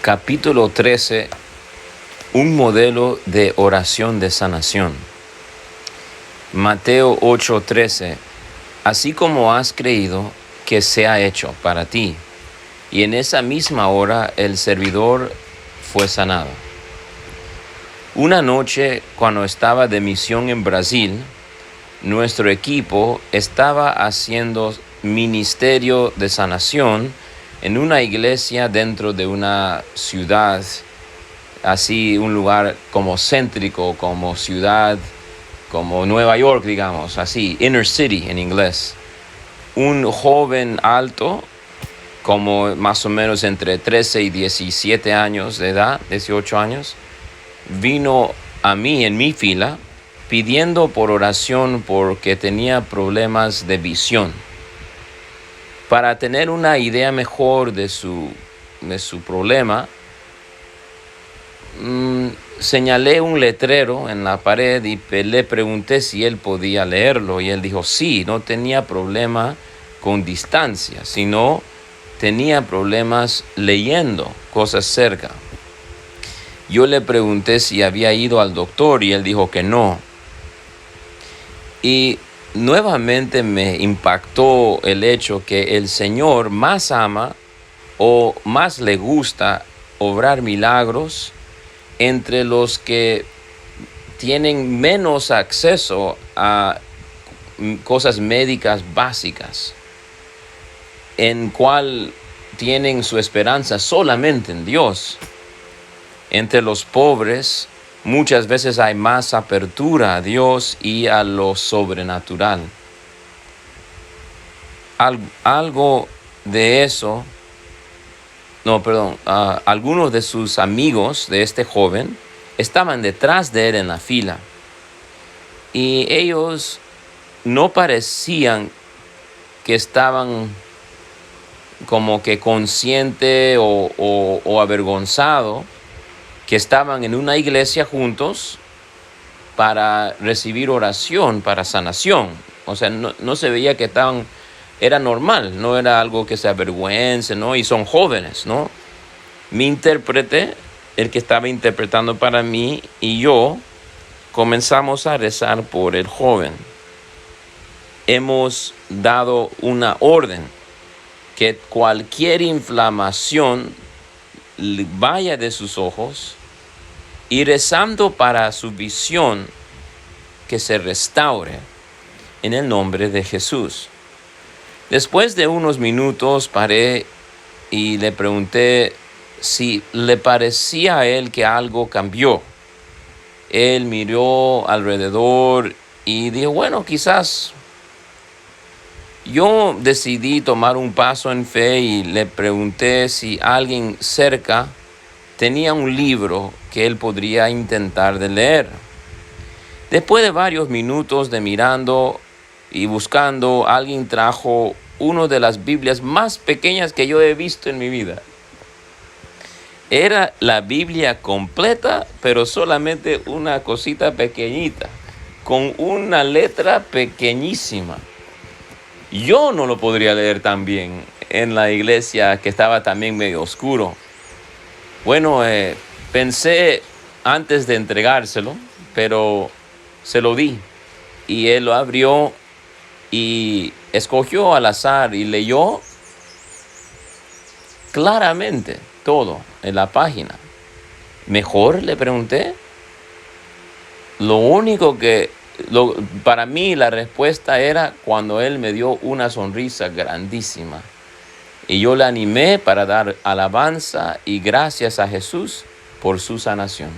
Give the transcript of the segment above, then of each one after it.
Capítulo 13, un modelo de oración de sanación. Mateo 8:13, así como has creído, que sea hecho para ti. Y en esa misma hora el servidor fue sanado. Una noche, cuando estaba de misión en Brasil, nuestro equipo estaba haciendo ministerio de sanación en una iglesia dentro de una ciudad, así un lugar como céntrico, como ciudad, como Nueva York, digamos, así, inner city en inglés. Un joven alto, como más o menos entre 13 y 17 años de edad, 18 años, vino a mí en mi fila pidiendo por oración porque tenía problemas de visión. Para tener una idea mejor de su problema, señalé un letrero en la pared y le pregunté si él podía leerlo, y él dijo sí, no tenía problema con distancia, sino tenía problemas leyendo cosas cerca. Yo le pregunté si había ido al doctor y él dijo que no. Y nuevamente me impactó el hecho que el Señor más ama o más le gusta obrar milagros entre los que tienen menos acceso a cosas médicas básicas, en cual tienen su esperanza solamente en Dios. Entre los pobres muchas veces hay más apertura a Dios y a lo sobrenatural. Algo de eso, algunos de sus amigos de este joven estaban detrás de él en la fila, y ellos no parecían que estaban como que consciente o avergonzado que estaban en una iglesia juntos para recibir oración para sanación. O sea, no se veía que era normal, no era algo que se avergüence, ¿no? Y son jóvenes, ¿no? Mi intérprete, el que estaba interpretando para mí, y yo comenzamos a rezar por el joven. Hemos dado una orden que cualquier inflamación vaya de sus ojos, y rezando para su visión que se restaure en el nombre de Jesús. Después de unos minutos paré y le pregunté si le parecía a él que algo cambió. Él miró alrededor y dijo, bueno, quizás. Yo decidí tomar un paso en fe y le pregunté si alguien cerca tenía un libro que él podría intentar de leer. Después de varios minutos de mirando y buscando, alguien trajo una de las Biblias más pequeñas que yo he visto en mi vida. Era la Biblia completa, pero solamente una cosita pequeñita, con una letra pequeñísima. Yo no lo podría leer tan bien en la iglesia, que estaba también medio oscuro. Bueno, pensé antes de entregárselo, pero se lo di. Y él lo abrió y escogió al azar y leyó claramente todo en la página. ¿Mejor?, le pregunté. Para mí la respuesta era cuando él me dio una sonrisa grandísima. Y yo le animé para dar alabanza y gracias a Jesús por su sanación.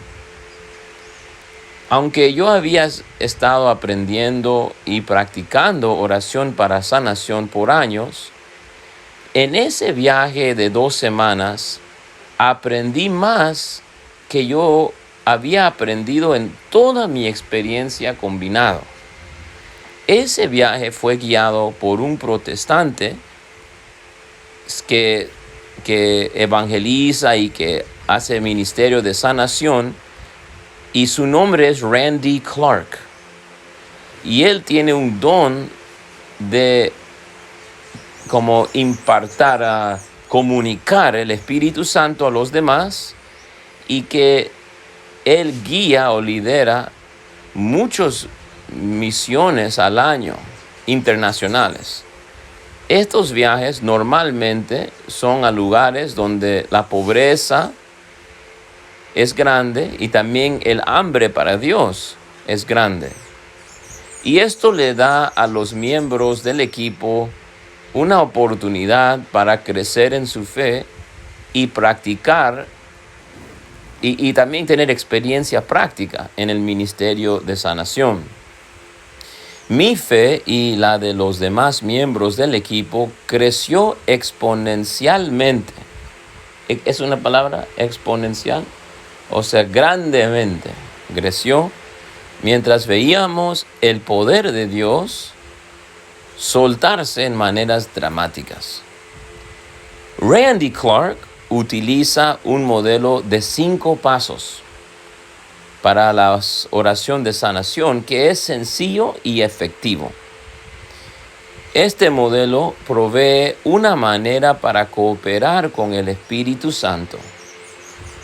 Aunque yo había estado aprendiendo y practicando oración para sanación por años, en ese viaje de 2 semanas aprendí más que yo había aprendido en toda mi experiencia combinado. Ese viaje fue guiado por un protestante que evangeliza y que hace ministerio de sanación, y su nombre es Randy Clark. Y él tiene un don de como impartar comunicar el Espíritu Santo a los demás y que Él guía o lidera muchas misiones al año internacionales. Estos viajes normalmente son a lugares donde la pobreza es grande y también el hambre para Dios es grande. Y esto le da a los miembros del equipo una oportunidad para crecer en su fe y practicar y también tener experiencia práctica en el ministerio de sanación. Mi fe y la de los demás miembros del equipo creció exponencialmente. ¿Es una palabra exponencial? O sea, grandemente creció mientras veíamos el poder de Dios soltarse en maneras dramáticas. Randy Clark utiliza un modelo de 5 pasos para la oración de sanación que es sencillo y efectivo. Este modelo provee una manera para cooperar con el Espíritu Santo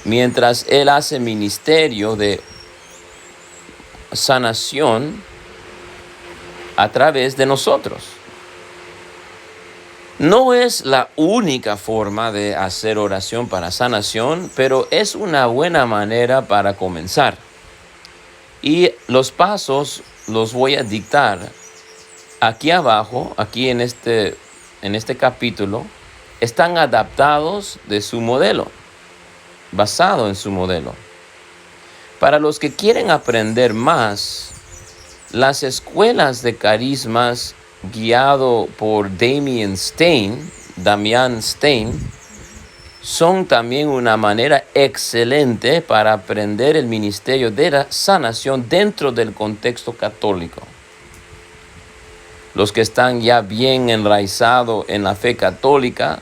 mientras Él hace ministerio de sanación a través de nosotros. No es la única forma de hacer oración para sanación, pero es una buena manera para comenzar. Y los pasos los voy a dictar aquí abajo, aquí en este capítulo, están adaptados de su modelo, basado en su modelo. Para los que quieren aprender más, las escuelas de carismas guiado por Damian Stein, son también una manera excelente para aprender el ministerio de la sanación dentro del contexto católico. Los que están ya bien enraizados en la fe católica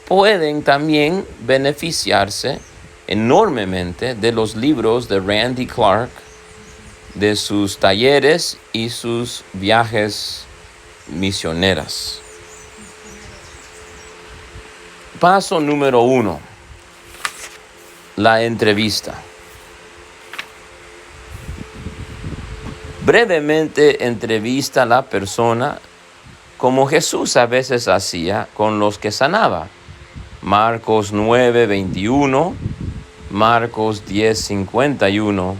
pueden también beneficiarse enormemente de los libros de Randy Clark, de sus talleres y sus viajes misioneras. Paso número 1. La entrevista. Brevemente entrevista a la persona como Jesús a veces hacía con los que sanaba. Marcos 9:21, Marcos 10:51.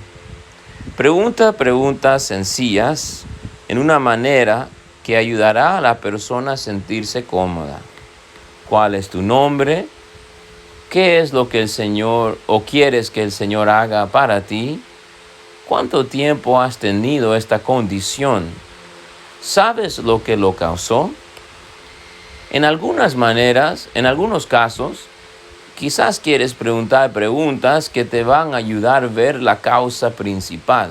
Pregunta preguntas sencillas en una manera que ayudará a la persona a sentirse cómoda. ¿Cuál es tu nombre? ¿Qué es lo que el Señor o quieres que el Señor haga para ti? ¿Cuánto tiempo has tenido esta condición? ¿Sabes lo que lo causó? En algunas casos, quizás quieres preguntar preguntas que te van a ayudar a ver la causa principal.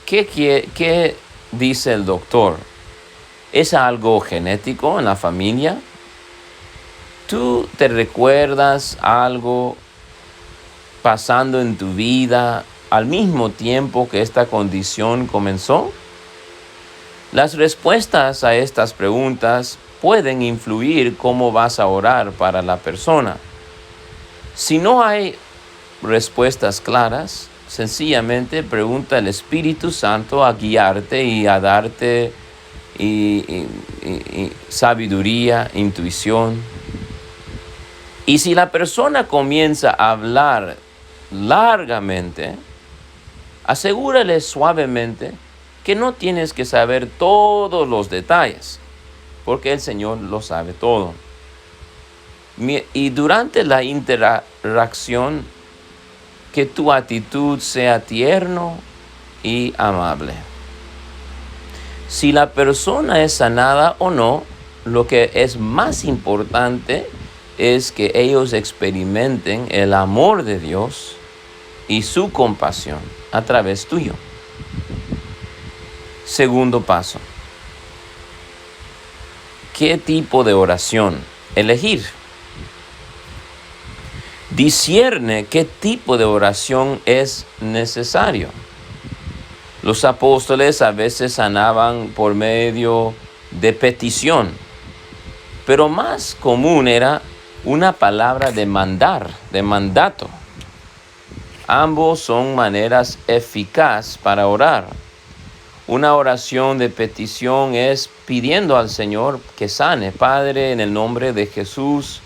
¿Qué dice el doctor? ¿Es algo genético en la familia? ¿Tú te recuerdas algo pasando en tu vida al mismo tiempo que esta condición comenzó? Las respuestas a estas preguntas pueden influir cómo vas a orar para la persona. Si no hay respuestas claras, sencillamente pregunta al Espíritu Santo a guiarte y a darte y sabiduría, intuición. Y si la persona comienza a hablar largamente, asegúrale suavemente que no tienes que saber todos los detalles, porque el Señor lo sabe todo. Y durante la interacción, que tu actitud sea tierno y amable. Si la persona es sanada o no, lo que es más importante es que ellos experimenten el amor de Dios y su compasión a través tuyo. Segundo paso. ¿Qué tipo de oración elegir? Discierne qué tipo de oración es necesario. Los apóstoles a veces sanaban por medio de petición. Pero más común era una palabra de mandar, de mandato. Ambos son maneras eficaces para orar. Una oración de petición es pidiendo al Señor que sane. Padre, en el nombre de Jesús,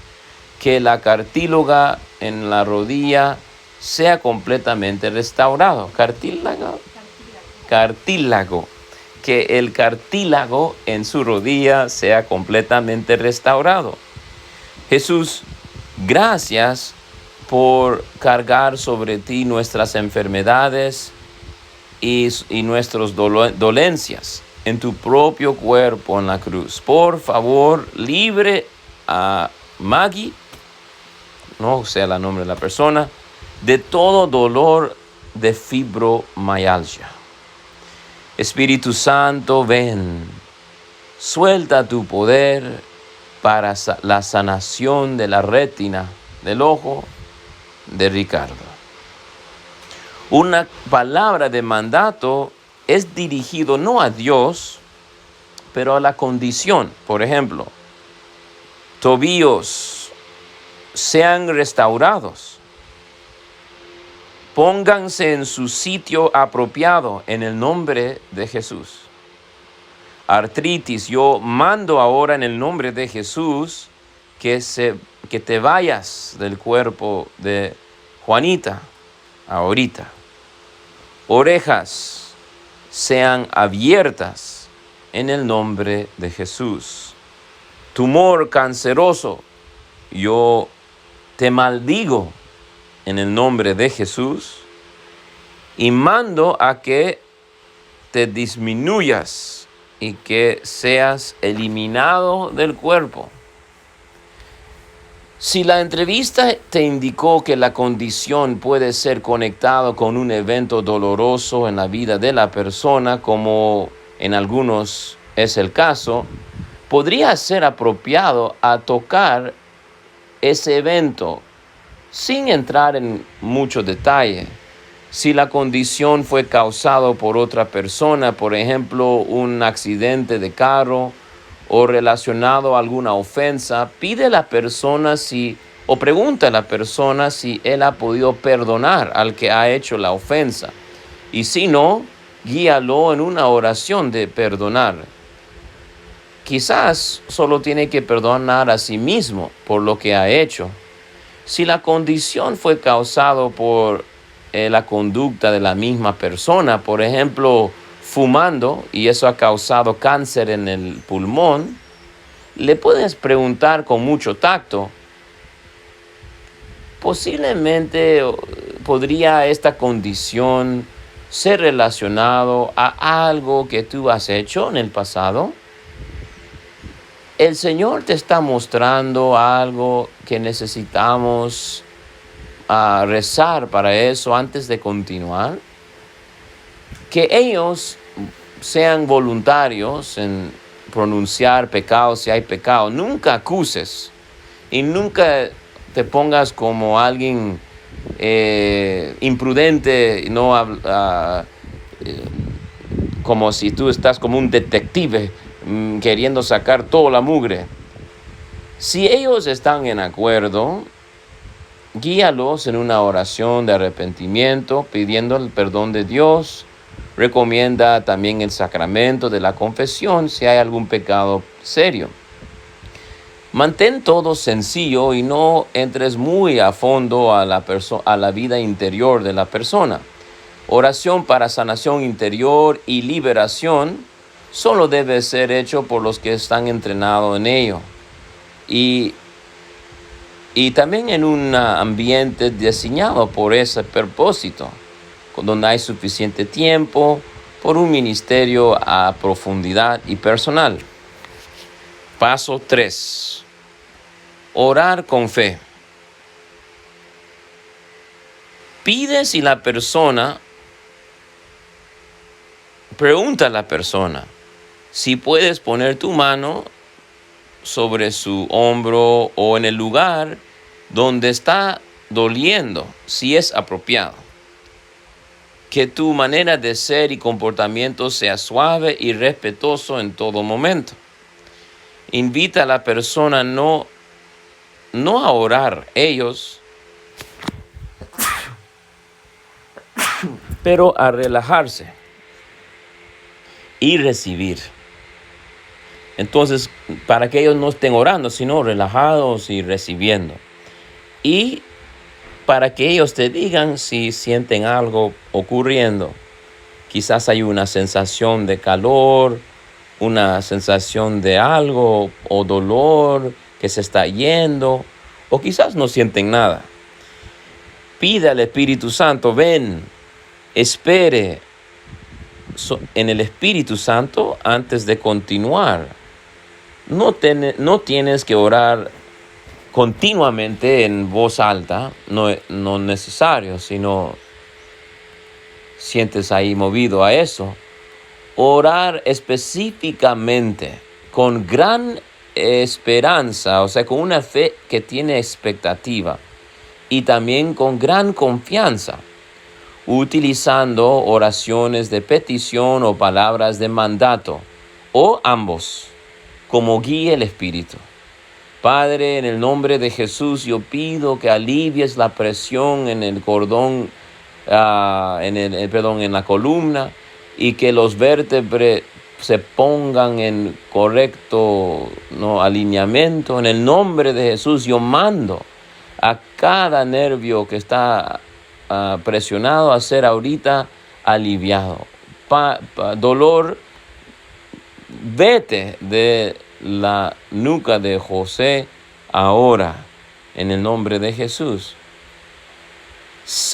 que la cartílago en la rodilla sea completamente restaurado. Cartílago. Que el cartílago en su rodilla sea completamente restaurado. Jesús, gracias por cargar sobre ti nuestras enfermedades y nuestras dolencias en tu propio cuerpo en la cruz. Por favor, libre a Maggie, no sea el nombre de la persona, de todo dolor de fibromialgia. Espíritu Santo, ven, suelta tu poder para la sanación de la retina del ojo de Ricardo. Una palabra de mandato es dirigido no a Dios, pero a la condición. Por ejemplo, tobillos sean restaurados. Pónganse en su sitio apropiado en el nombre de Jesús. Artritis, yo mando ahora en el nombre de Jesús que te vayas del cuerpo de Juanita ahorita. Orejas sean abiertas en el nombre de Jesús. Tumor canceroso, yo te maldigo en el nombre de Jesús y mando a que te disminuyas y que seas eliminado del cuerpo. Si la entrevista te indicó que la condición puede ser conectada con un evento doloroso en la vida de la persona, como en algunos es el caso, podría ser apropiado a tocar ese evento sin entrar en mucho detalle. Si la condición fue causada por otra persona, por ejemplo, un accidente de carro o relacionado a alguna ofensa, pide a la persona o pregunta a la persona si él ha podido perdonar al que ha hecho la ofensa. Y si no, guíalo en una oración de perdonar. Quizás solo tiene que perdonar a sí mismo por lo que ha hecho. Si la condición fue causada por la conducta de la misma persona, por ejemplo, fumando, y eso ha causado cáncer en el pulmón, le puedes preguntar con mucho tacto, posiblemente podría esta condición ser relacionado a algo que tú has hecho en el pasado. El Señor te está mostrando algo que necesitamos rezar para eso antes de continuar. Que ellos sean voluntarios en pronunciar pecados si hay pecado. Nunca acuses y nunca te pongas como alguien imprudente, como si tú estás como un detective queriendo sacar toda la mugre. Si ellos están en acuerdo, guíalos en una oración de arrepentimiento, pidiendo el perdón de Dios. Recomienda también el sacramento de la confesión si hay algún pecado serio. Mantén todo sencillo y no entres muy a fondo a la vida interior de la persona. Oración para sanación interior y liberación solo debe ser hecho por los que están entrenados en ello. Y también en un ambiente diseñado por ese propósito, donde hay suficiente tiempo por un ministerio a profundidad y personal. Paso 3. Orar con fe. Pide si la persona, pregunta a la persona si puedes poner tu mano sobre su hombro o en el lugar donde está doliendo, si es apropiado. Que tu manera de ser y comportamiento sea suave y respetuoso en todo momento. invita a la persona no a orar ellos, pero a relajarse y recibir. Entonces, para que ellos no estén orando, sino relajados y recibiendo. Y para que ellos te digan si sienten algo ocurriendo. Quizás hay una sensación de calor, una sensación de algo o dolor que se está yendo, o quizás no sienten nada. Pide al Espíritu Santo, ven, espere en el Espíritu Santo antes de continuar. No tienes que orar continuamente en voz alta, no necesario, sino sientes ahí movido a eso. Orar específicamente, con gran esperanza, o sea, con una fe que tiene expectativa y también con gran confianza, utilizando oraciones de petición o palabras de mandato, o ambos, como guíe el Espíritu. Padre, en el nombre de Jesús, yo pido que alivies la presión en el cordón, en la columna, y que los vértebres se pongan en correcto alineamiento. En el nombre de Jesús, yo mando a cada nervio que está presionado a ser ahorita aliviado. Dolor, vete de la nuca de José ahora, en el nombre de Jesús.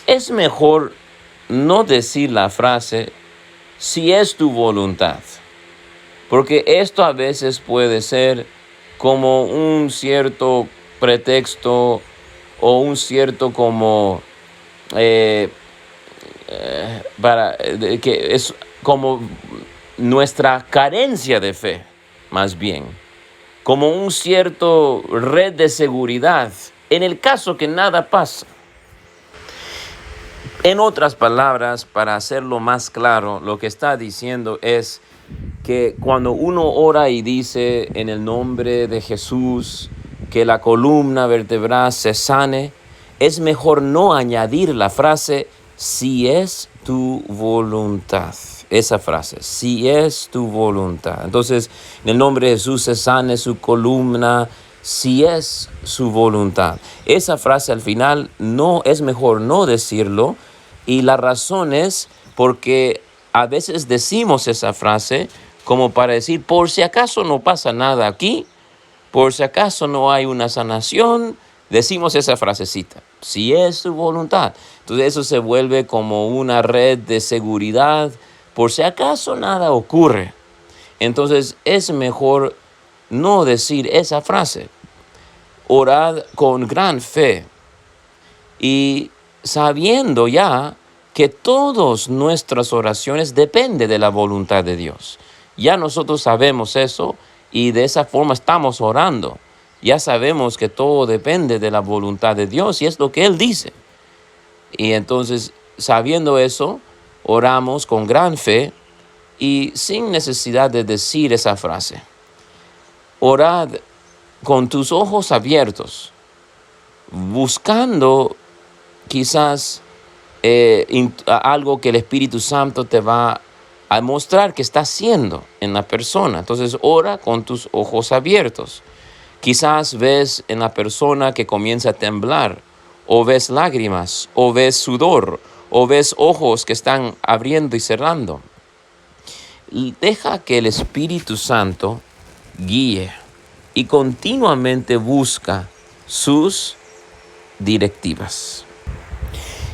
Es mejor no decir la frase, si es tu voluntad, porque esto a veces puede ser como un cierto pretexto o un cierto como que es como nuestra carencia de fe, más bien, como un cierto red de seguridad en el caso que nada pasa. En otras palabras, para hacerlo más claro, lo que está diciendo es que cuando uno ora y dice en el nombre de Jesús que la columna vertebral se sane, es mejor no añadir la frase, si es tu voluntad. Esa frase, si es tu voluntad. Entonces, en el nombre de Jesús se sane su columna, si es su voluntad. Esa frase al final no es mejor no decirlo, y la razón es porque a veces decimos esa frase como para decir, por si acaso no pasa nada aquí, por si acaso no hay una sanación, decimos esa frasecita, si es su voluntad. Entonces eso se vuelve como una red de seguridad, por si acaso nada ocurre. Entonces es mejor no decir esa frase. Orad con gran fe y sabiendo ya que todas nuestras oraciones dependen de la voluntad de Dios. Ya nosotros sabemos eso y de esa forma estamos orando. Ya sabemos que todo depende de la voluntad de Dios y es lo que Él dice. Y entonces, sabiendo eso, oramos con gran fe y sin necesidad de decir esa frase. Orad con tus ojos abiertos, buscando quizás algo que el Espíritu Santo te va a mostrar que está haciendo en la persona. Entonces ora con tus ojos abiertos. Quizás ves en la persona que comienza a temblar, o ves lágrimas, o ves sudor, o ves ojos que están abriendo y cerrando. Y deja que el Espíritu Santo guíe y continuamente busca sus directivas.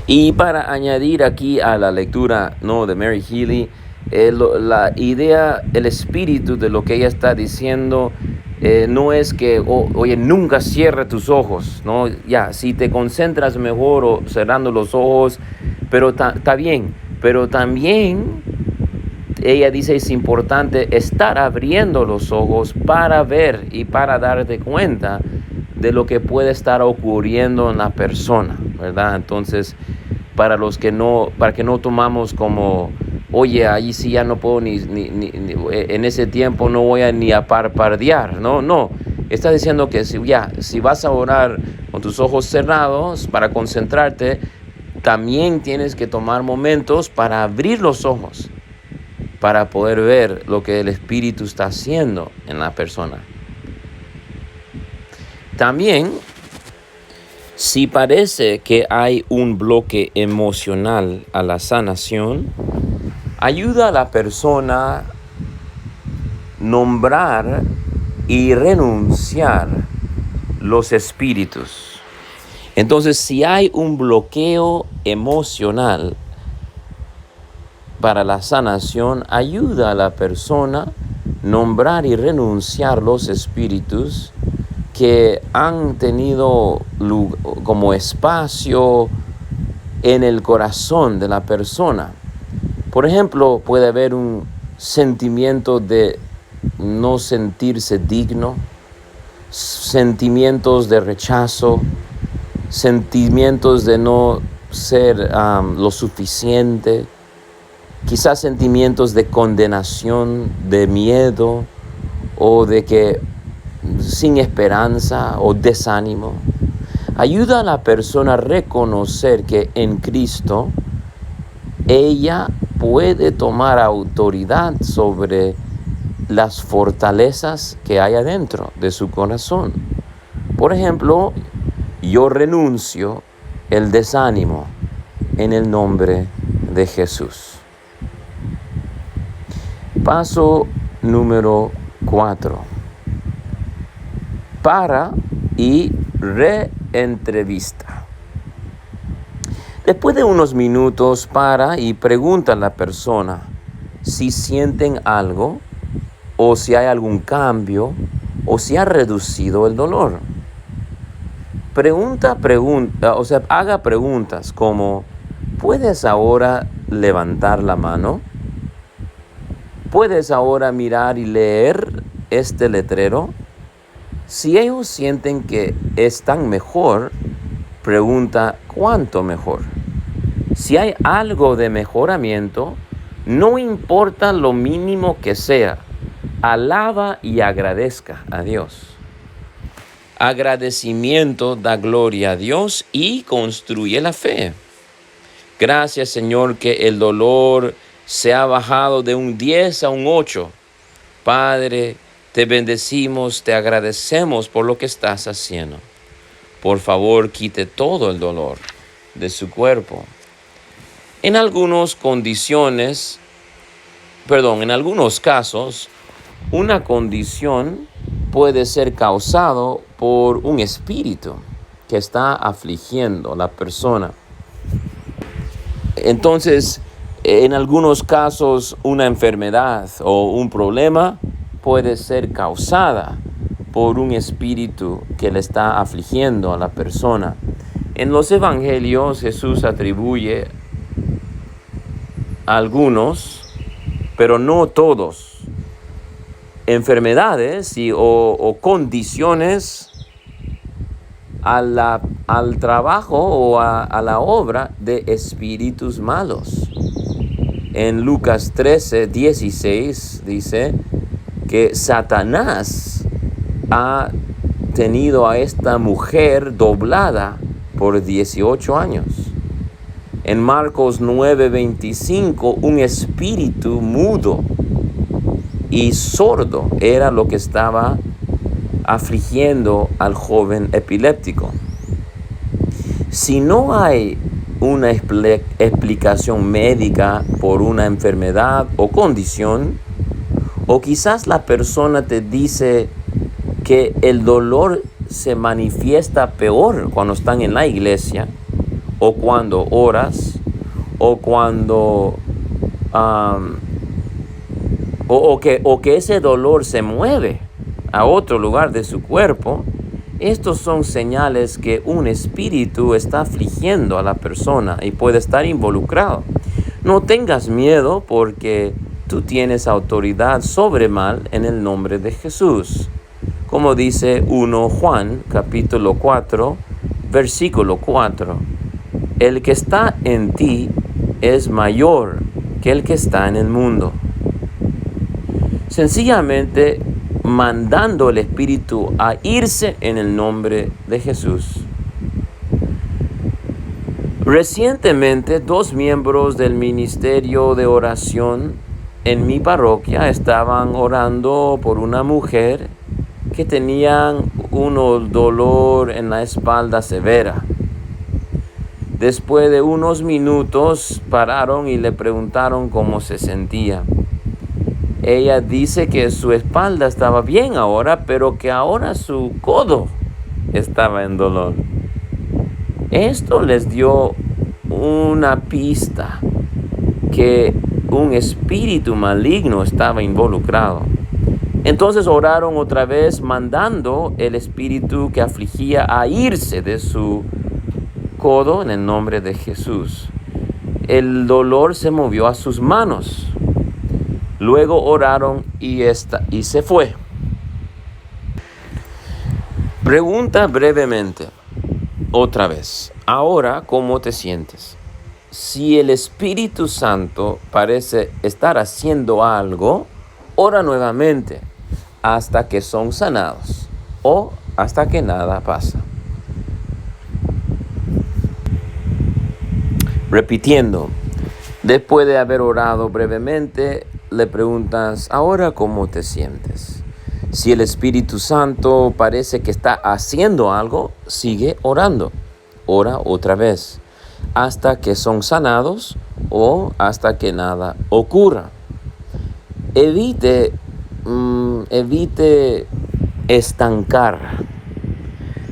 Y para añadir aquí a la lectura de Mary Healy, la idea, el espíritu de lo que ella está diciendo no es que, oye, nunca cierre tus ojos, ¿no? Ya, si te concentras mejor o cerrando los ojos, pero está bien. Pero también ella dice es importante estar abriendo los ojos para ver y para darte cuenta de lo que puede estar ocurriendo en la persona, ¿verdad? Entonces, para que no tomamos como oye, ahí sí ya no puedo en ese tiempo no voy a ni a parpadear. No. Está diciendo que si vas a orar con tus ojos cerrados para concentrarte, también tienes que tomar momentos para abrir los ojos, para poder ver lo que el Espíritu está haciendo en la persona. También, si parece que hay un bloque emocional a la sanación, ayuda a la persona a nombrar y renunciar los espíritus. Entonces, si hay un bloqueo emocional para la sanación, ayuda a la persona a nombrar y renunciar los espíritus que han tenido como espacio en el corazón de la persona. Por ejemplo, puede haber un sentimiento de no sentirse digno, sentimientos de rechazo, sentimientos de no ser lo suficiente, quizás sentimientos de condenación, de miedo o de que sin esperanza o desánimo. Ayuda a la persona a reconocer que en Cristo ella puede tomar autoridad sobre las fortalezas que hay adentro de su corazón. Por ejemplo, yo renuncio el desánimo en el nombre de Jesús. Paso número 4. Para y reentrevista. Después de unos minutos, para y pregunta a la persona si sienten algo o si hay algún cambio o si ha reducido el dolor. Haga preguntas como: ¿puedes ahora levantar la mano? ¿Puedes ahora mirar y leer este letrero? Si ellos sienten que están mejor, pregunta: ¿cuánto mejor? Si hay algo de mejoramiento, no importa lo mínimo que sea, alaba y agradezca a Dios. Agradecimiento da gloria a Dios y construye la fe. Gracias, Señor, que el dolor se ha bajado de un 10 a un 8. Padre, te bendecimos, te agradecemos por lo que estás haciendo. Por favor, quite todo el dolor de su cuerpo. En algunos casos, una condición puede ser causado por un espíritu que está afligiendo a la persona. Entonces, en algunos casos, una enfermedad o un problema puede ser causada por un espíritu que le está afligiendo a la persona. En los evangelios, Jesús atribuye a algunos, pero no todos, enfermedades o condiciones al trabajo o a la obra de espíritus malos. En Lucas 13:16 dice que Satanás ha tenido a esta mujer doblada por 18 años. En Marcos 9:25, un espíritu mudo y sordo era lo que estaba afligiendo al joven epiléptico. Si no hay una explicación médica por una enfermedad o condición, o quizás la persona te dice que el dolor se manifiesta peor cuando están en la iglesia, o cuando oras, o cuando que ese dolor se mueve a otro lugar de su cuerpo. Estos son señales que un espíritu está afligiendo a la persona y puede estar involucrado. No tengas miedo, porque tú tienes autoridad sobre mal en el nombre de Jesús. Como dice 1 Juan capítulo 4, versículo 4. El que está en ti es mayor que el que está en el mundo. Sencillamente mandando el espíritu a irse en el nombre de Jesús. Recientemente, 2 miembros del ministerio de oración en mi parroquia estaban orando por una mujer que tenía un dolor en la espalda severa. Después de unos minutos pararon y le preguntaron cómo se sentía. Ella dice que su espalda estaba bien ahora, pero que ahora su codo estaba en dolor. Esto les dio una pista que un espíritu maligno estaba involucrado. Entonces oraron otra vez mandando el espíritu que afligía a irse de su codo en el nombre de Jesús. El dolor se movió a sus manos. Luego oraron y se fue. Pregunta brevemente, otra vez. Ahora, ¿cómo te sientes? Si el Espíritu Santo parece estar haciendo algo, ora nuevamente hasta que son sanados o hasta que nada pasa. Repitiendo, después de haber orado brevemente, le preguntas, ¿ahora cómo te sientes? Si el Espíritu Santo parece que está haciendo algo, sigue orando. Ora otra vez, hasta que son sanados o hasta que nada ocurra. Evite estancar.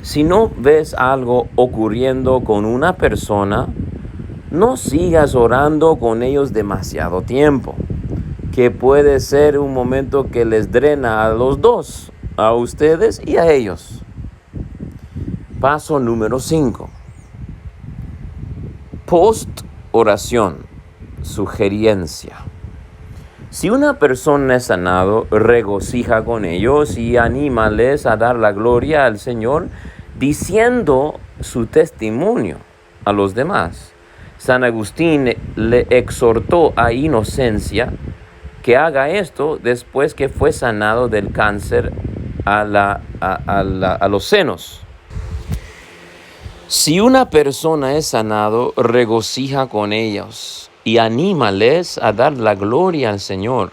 Si no ves algo ocurriendo con una persona, no sigas orando con ellos demasiado tiempo, que puede ser un momento que les drena a los dos, a ustedes y a ellos. Paso número 5. Post oración, sugerencia. Si una persona es sanado, regocija con ellos y anímales a dar la gloria al Señor, diciendo su testimonio a los demás. San Agustín le exhortó a Inocencia que haga esto después que fue sanado del cáncer a los senos. Si una persona es sanado, regocija con ellos y anímales a dar la gloria al Señor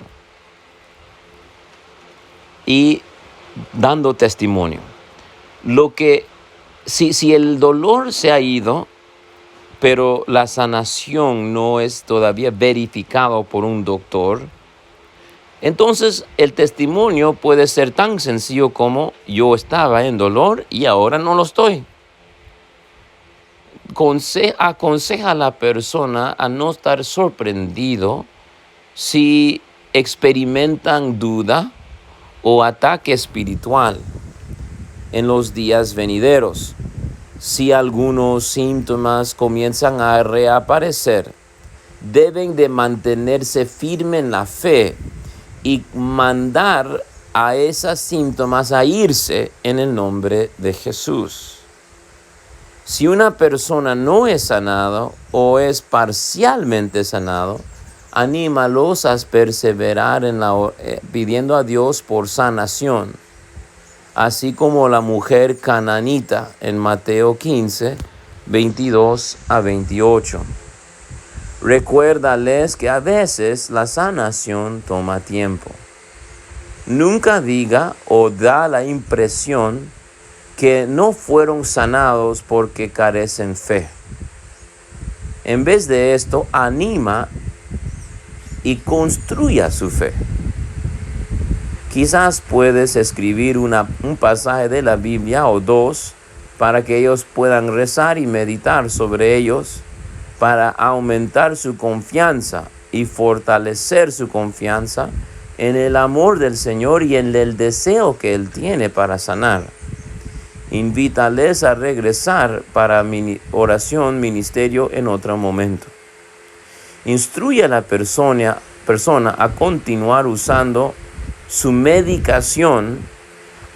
y dando testimonio. Si el dolor se ha ido, pero la sanación no es todavía verificado por un doctor, entonces el testimonio puede ser tan sencillo como yo estaba en dolor y ahora no lo estoy. Aconseja a la persona a no estar sorprendido si experimentan duda o ataque espiritual en los días venideros. Si algunos síntomas comienzan a reaparecer, deben de mantenerse firmes en la fe y mandar a esos síntomas a irse en el nombre de Jesús. Si una persona no es sanado o es parcialmente sanado, anímalos a perseverar pidiendo a Dios por sanación, así como la mujer cananita en Mateo 15, 22 a 28. Recuérdales que a veces la sanación toma tiempo. Nunca diga o da la impresión que no fueron sanados porque carecen fe. En vez de esto, anima y construya su fe. Quizás puedes escribir un pasaje de la Biblia o 2 para que ellos puedan rezar y meditar sobre ellos para aumentar su confianza y fortalecer su confianza en el amor del Señor y en el deseo que Él tiene para sanar. Invítales a regresar para oración, ministerio en otro momento. Instruye a la persona a continuar usando su medicación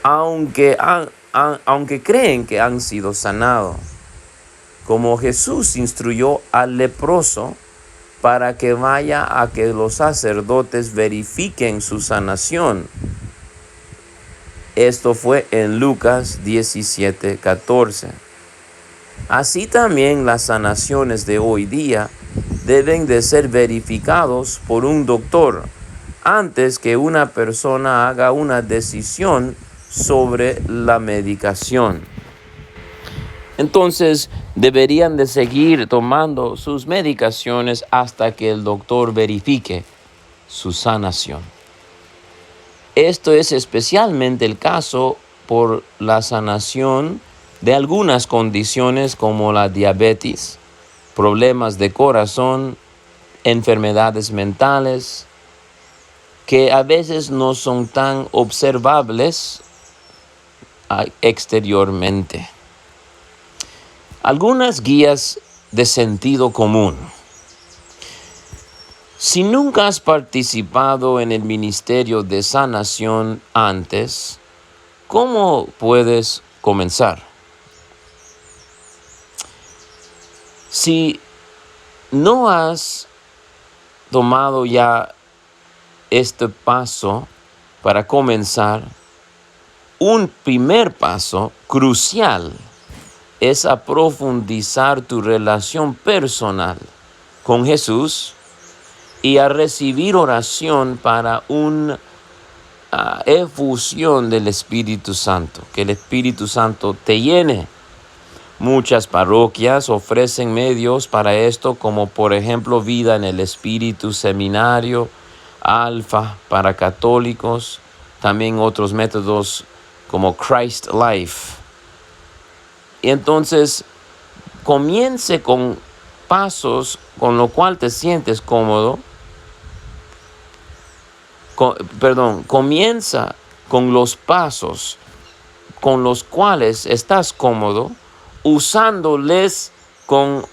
aunque creen que han sido sanados. Como Jesús instruyó al leproso para que vaya a que los sacerdotes verifiquen su sanación. Esto fue en Lucas 17:14. Así también las sanaciones de hoy día deben de ser verificados por un doctor antes que una persona haga una decisión sobre la medicación. Entonces, deberían de seguir tomando sus medicaciones hasta que el doctor verifique su sanación. Esto es especialmente el caso por la sanación de algunas condiciones como la diabetes, problemas de corazón, enfermedades mentales, que a veces no son tan observables exteriormente. Algunas guías de sentido común. Si nunca has participado en el ministerio de sanación antes, ¿cómo puedes comenzar? Si no has tomado ya este paso para comenzar, un primer paso crucial es a profundizar tu relación personal con Jesús y a recibir oración para una efusión del Espíritu Santo, que el Espíritu Santo te llene. Muchas parroquias ofrecen medios para esto, como por ejemplo Vida en el Espíritu, Seminario, Alfa para católicos, también otros métodos como Christ Life. Y entonces, comience con pasos con lo cual te sientes cómodo. Comienza con los pasos con los cuales estás cómodo, usándoles con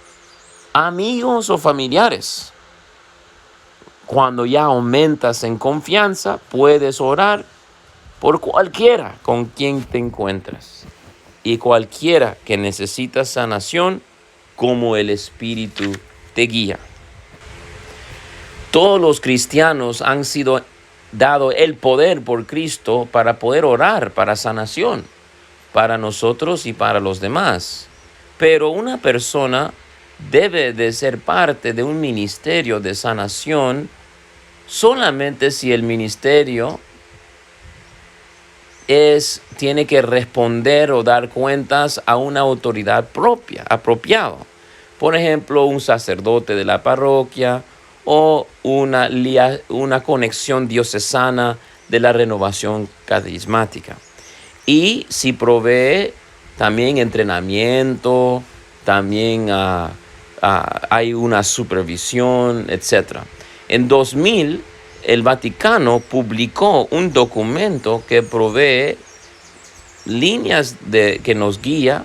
amigos o familiares. Cuando ya aumentas en confianza, puedes orar por cualquiera con quien te encuentras y cualquiera que necesita sanación, como el Espíritu te guía. Todos los cristianos han sido dado el poder por Cristo para poder orar para sanación, para nosotros y para los demás. Pero una persona debe de ser parte de un ministerio de sanación solamente si el ministerio tiene que responder o dar cuentas a una autoridad apropiada. Por ejemplo, un sacerdote de la parroquia o una conexión diocesana de la renovación carismática. Y si provee también entrenamiento, también hay una supervisión, etc. En 2000, el Vaticano publicó un documento que provee líneas que nos guía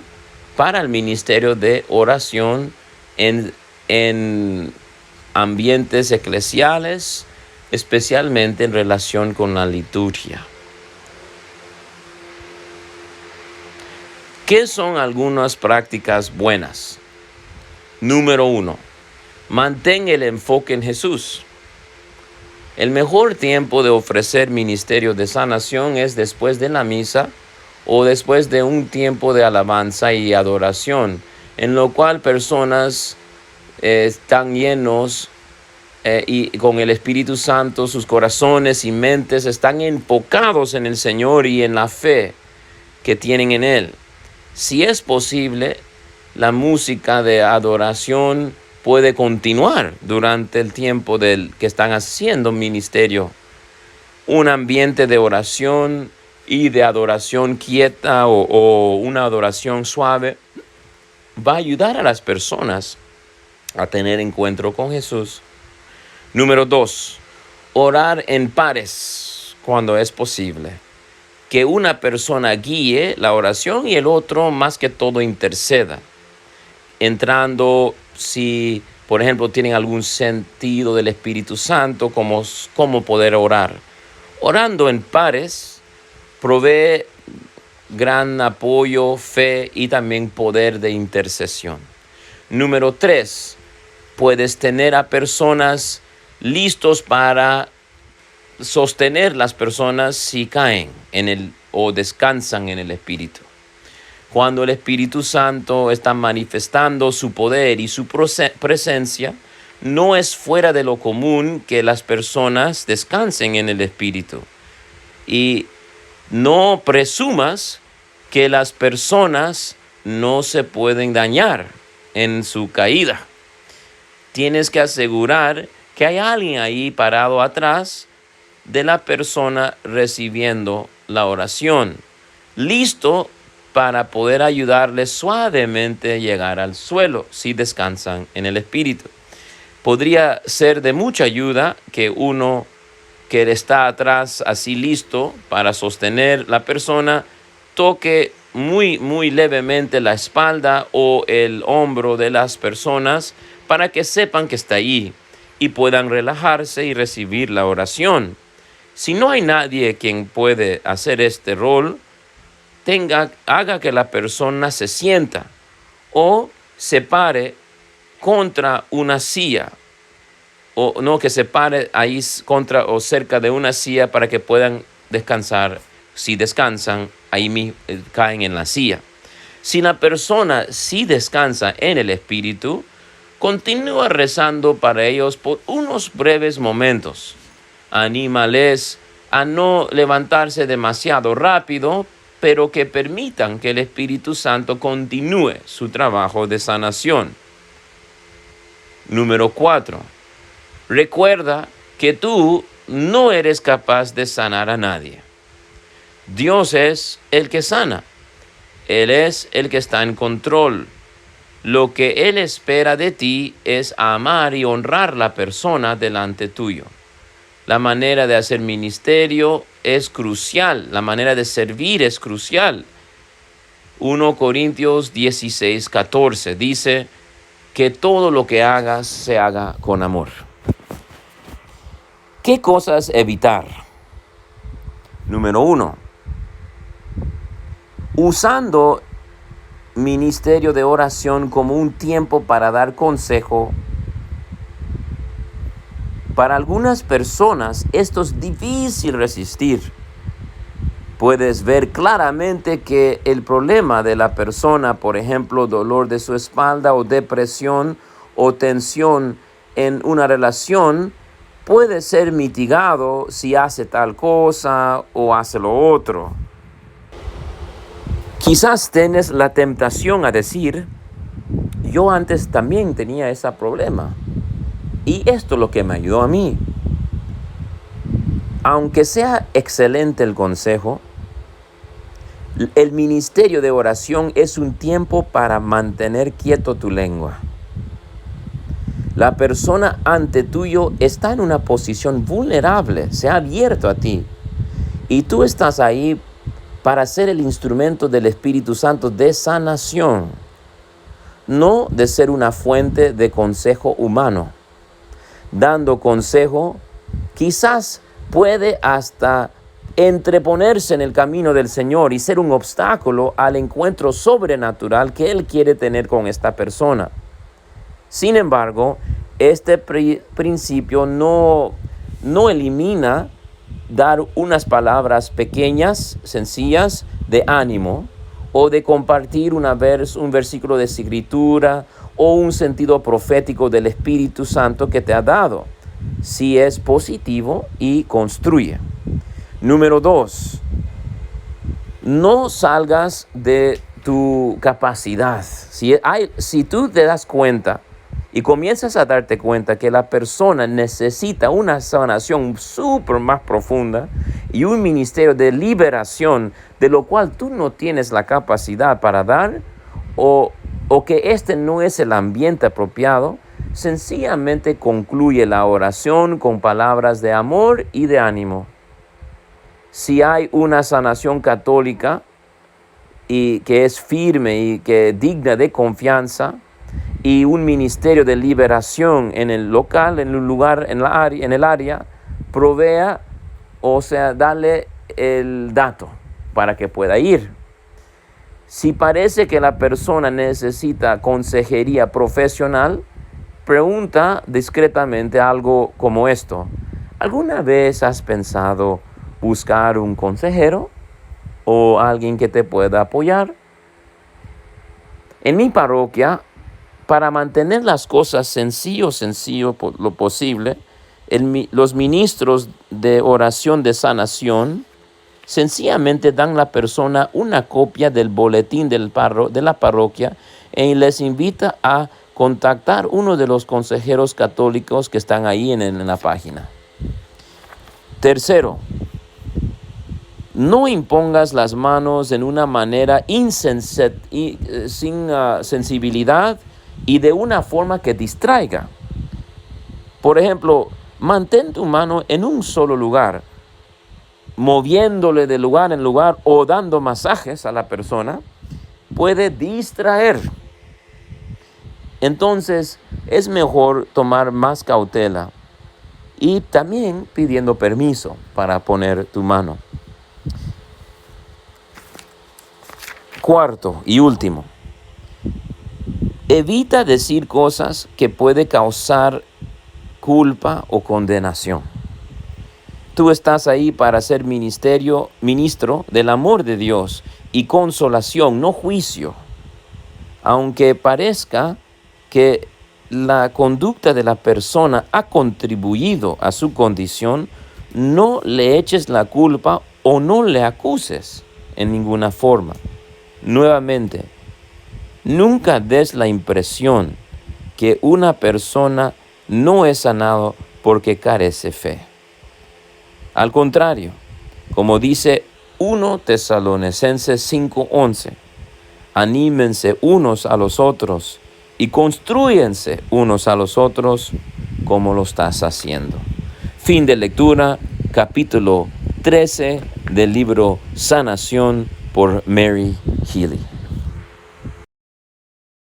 para el ministerio de oración en ambientes eclesiales, especialmente en relación con la liturgia. ¿Qué son algunas prácticas buenas? Número 1. Mantén el enfoque en Jesús. El mejor tiempo de ofrecer ministerio de sanación es después de la misa o después de un tiempo de alabanza y adoración, en lo cual personas están llenos y con el Espíritu Santo, sus corazones y mentes están enfocados en el Señor y en la fe que tienen en Él. Si es posible, la música de adoración puede continuar durante el tiempo que están haciendo ministerio. Un ambiente de oración y de adoración quieta o una adoración suave va a ayudar a las personas a tener encuentro con Jesús. Número 2, orar en pares cuando es posible. Que una persona guíe la oración y el otro más que todo interceda. Entrando, si por ejemplo tienen algún sentido del Espíritu Santo, cómo poder orar. Orando en pares provee gran apoyo, fe y también poder de intercesión. Número 3, puedes tener a personas listos para sostener las personas si caen o descansan en el Espíritu. Cuando el Espíritu Santo está manifestando su poder y su presencia, no es fuera de lo común que las personas descansen en el Espíritu. Y no presumas que las personas no se pueden dañar en su caída. Tienes que asegurar que hay alguien ahí parado atrás de la persona recibiendo la oración, listo para poder ayudarles suavemente a llegar al suelo si descansan en el Espíritu. Podría ser de mucha ayuda que uno que está atrás así listo para sostener la persona toque muy levemente la espalda o el hombro de las personas para que sepan que está ahí y puedan relajarse y recibir la oración. Si no hay nadie quien puede hacer este rol, haga que la persona se sienta o se pare contra una silla, o no, que se pare ahí contra o cerca de una silla para que puedan descansar. Si descansan, ahí caen en la silla. Si la persona sí descansa en el Espíritu, continúa rezando para ellos por unos breves momentos. Anímales a no levantarse demasiado rápido, pero que permitan que el Espíritu Santo continúe su trabajo de sanación. Número 4. Recuerda que tú no eres capaz de sanar a nadie. Dios es el que sana. Él es el que está en control. Lo que Él espera de ti es amar y honrar la persona delante tuyo. La manera de hacer ministerio es crucial. La manera de servir es crucial. 1 Corintios 16:14 dice que todo lo que hagas se haga con amor. ¿Qué cosas evitar? Número 1. Usando ministerio de oración como un tiempo para dar consejo. Para algunas personas esto es difícil resistir. Puedes ver claramente que el problema de la persona, por ejemplo, dolor de su espalda o depresión o tensión en una relación, puede ser mitigado si hace tal cosa o hace lo otro. Quizás tienes la tentación a decir, yo antes también tenía ese problema. Y esto es lo que me ayudó a mí. Aunque sea excelente el consejo, el ministerio de oración es un tiempo para mantener quieto tu lengua. La persona ante tuyo está en una posición vulnerable, se ha abierto a ti. Y tú estás ahí para ser el instrumento del Espíritu Santo de sanación, no de ser una fuente de consejo humano. Dando consejo, quizás puede hasta entreponerse en el camino del Señor y ser un obstáculo al encuentro sobrenatural que Él quiere tener con esta persona. Sin embargo, este principio no elimina dar unas palabras pequeñas, sencillas, de ánimo, o de compartir un versículo de escritura o un sentido profético del Espíritu Santo que te ha dado, si es positivo y construye. Número 2, no salgas de tu capacidad. Si tú te das cuenta y comienzas a darte cuenta que la persona necesita una sanación súper más profunda y un ministerio de liberación de lo cual tú no tienes la capacidad para dar, o que este no es el ambiente apropiado, sencillamente concluye la oración con palabras de amor y de ánimo. Si hay una sanación católica y que es firme y que es digna de confianza, y un ministerio de liberación en el local, en un lugar, en el área, provea, o sea, dale el dato para que pueda ir. Si parece que la persona necesita consejería profesional, pregunta discretamente algo como esto. ¿Alguna vez has pensado buscar un consejero o alguien que te pueda apoyar? En mi parroquia, para mantener las cosas sencillo por lo posible, los ministros de oración de sanación sencillamente dan a la persona una copia del boletín de la parroquia y les invita a contactar uno de los consejeros católicos que están ahí en la página. Tercero, no impongas las manos en una manera sin sensibilidad y de una forma que distraiga. Por ejemplo, mantén tu mano en un solo lugar, moviéndole de lugar en lugar o dando masajes a la persona, puede distraer. Entonces, es mejor tomar más cautela y también pidiendo permiso para poner tu mano. Cuarto y último, evita decir cosas que pueden causar culpa o condenación. Tú estás ahí para ser ministro del amor de Dios y consolación, no juicio. Aunque parezca que la conducta de la persona ha contribuido a su condición, no le eches la culpa o no le acuses en ninguna forma. Nuevamente, nunca des la impresión que una persona no es sanado porque carece fe. Al contrario, como dice 1 Tesalonicenses 5:11, anímense unos a los otros y constrúyense unos a los otros como lo estás haciendo. Fin de lectura, capítulo 13 del libro Sanación por Mary Healy.